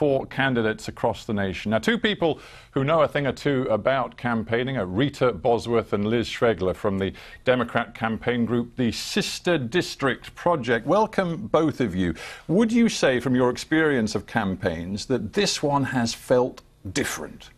for candidates across the nation. Now, two people who know a thing or two about campaigning are Rita Bosworth and Lyzz Schwegler from the Democrat campaign group, the Sister District Project. Welcome, both of you. Would you say, from your experience of campaigns, that this one has felt different?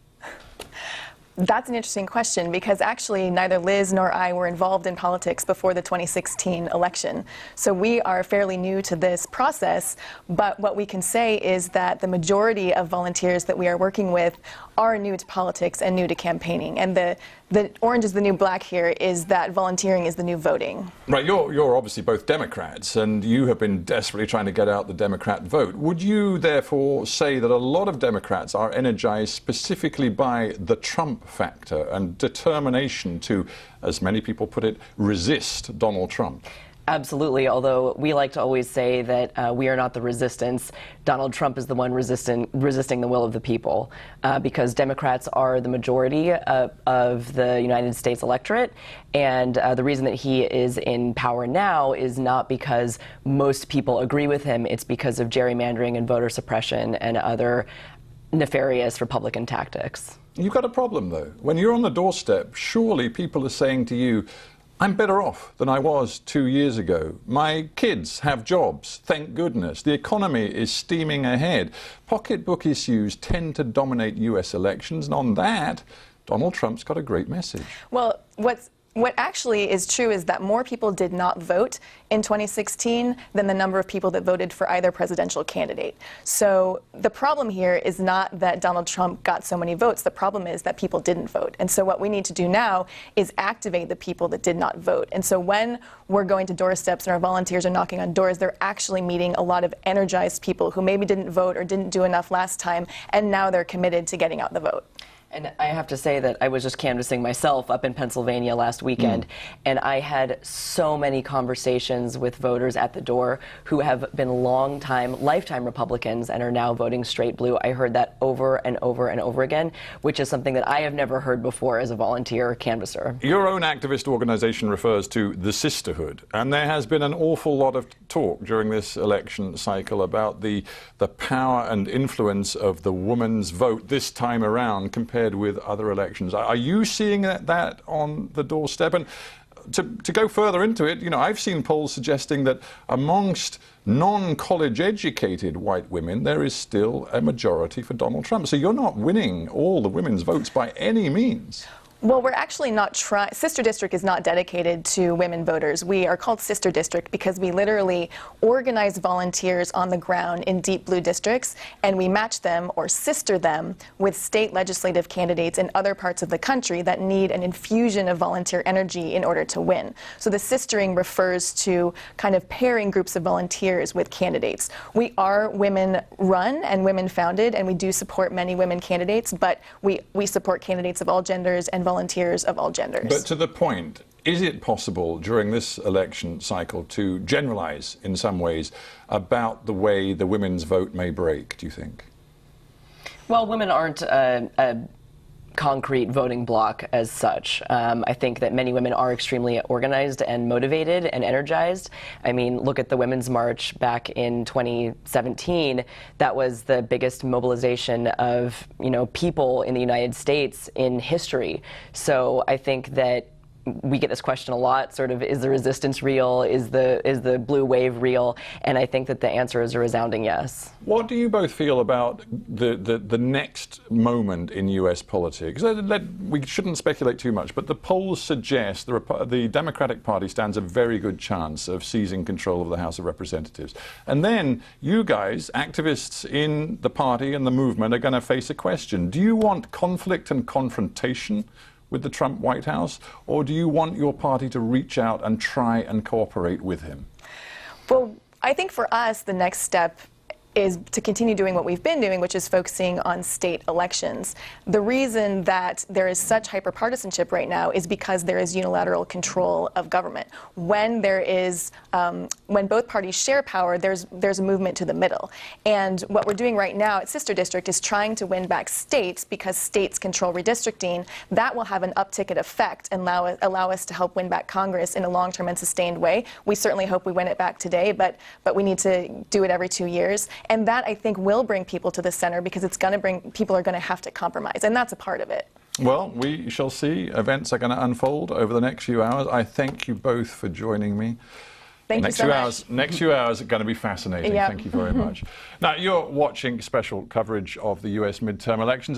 That's an interesting question, because actually neither Lyzz nor I were involved in politics before the 2016 election. So we are fairly new to this process, but what we can say is that the majority of volunteers that we are working with are new to politics and new to campaigning. And the orange is the new black here is that volunteering is the new voting. Right, you're obviously both Democrats, and you have been desperately trying to get out the Democrat vote. Would you therefore say that a lot of Democrats are energized specifically by the Trump factor and determination to, as many people put it, resist Donald Trump? Absolutely, although we like to always say that we are not the resistance. Donald Trump is the one resisting the will of the people, because Democrats are the majority of the United States electorate, and the reason that he is in power now is not because most people agree with him, it's because of gerrymandering and voter suppression and other nefarious Republican tactics. You've got a problem, though. When you're on the doorstep, surely people are saying to you, I'm better off than I was 2 years ago. My kids have jobs, thank goodness. The economy is steaming ahead. Pocketbook issues tend to dominate US elections, and on that, Donald Trump's got a great message. Well, what actually is true is that more people did not vote in 2016 than the number of people that voted for either presidential candidate. So the problem here is not that Donald Trump got so many votes. The problem is that people didn't vote. And so what we need to do now is activate the people that did not vote. And so when we're going to doorsteps and our volunteers are knocking on doors, they're actually meeting a lot of energized people who maybe didn't vote or didn't do enough last time, and now they're committed to getting out the vote. And I have to say that I was just canvassing myself up in Pennsylvania last weekend, and I had so many conversations with voters at the door who have been lifetime Republicans and are now voting straight blue. I heard that over and over and over again, which is something that I have never heard before as a volunteer canvasser. Your own activist organization refers to the sisterhood, and there has been an awful lot of talk during this election cycle about the power and influence of the woman's vote this time around compared with other elections. Are you seeing that on the doorstep? And to go further into it, you know, I've seen polls suggesting that amongst non-college educated white women, there is still a majority for Donald Trump. So you're not winning all the women's votes by any means. Well, we're actually not trying. Sister District is not dedicated to women voters. We are called Sister District because we literally organize volunteers on the ground in deep blue districts, and we match them or sister them with state legislative candidates in other parts of the country that need an infusion of volunteer energy in order to win. So the sistering refers to kind of pairing groups of volunteers with candidates. We are women-run and women-founded, and we do support many women candidates, but we support candidates of all genders and volunteers of all genders. But to the point, is it possible during this election cycle to generalize in some ways about the way the women's vote may break, do you think? Well, women aren't a concrete voting bloc as such. I think that many women are extremely organized and motivated and energized. I mean, look at the Women's March back in 2017. That was the biggest mobilization of, people in the United States in history. So I think that we get this question a lot, sort of, is the resistance real? Is the blue wave real? And I think that the answer is a resounding yes. What do you both feel about the next moment in US politics? We shouldn't speculate too much, but the polls suggest the Democratic Party stands a very good chance of seizing control of the House of Representatives. And then you guys, activists in the party and the movement, are going to face a question. Do you want conflict and confrontation with the Trump White House, or do you want your party to reach out and try and cooperate with him? Well, I think for us, the next step is to continue doing what we've been doing, which is focusing on state elections. The reason that there is such hyperpartisanship right now is because there is unilateral control of government. When there is, when both parties share power, there's a movement to the middle. And what we're doing right now at Sister District is trying to win back states, because states control redistricting. That will have an up-ticket effect and allow us to help win back Congress in a long-term and sustained way. We certainly hope we win it back today, but we need to do it every 2 years. And that, I think, will bring people to the center, because it's going to bring, people are going to have to compromise, and that's a part of it. Well, we shall see. Events are going to unfold over the next few hours. I thank you both for joining me. Thank you so much. Next few hours are going to be fascinating. Yep. Thank you very much. Now, you're watching special coverage of the US midterm elections.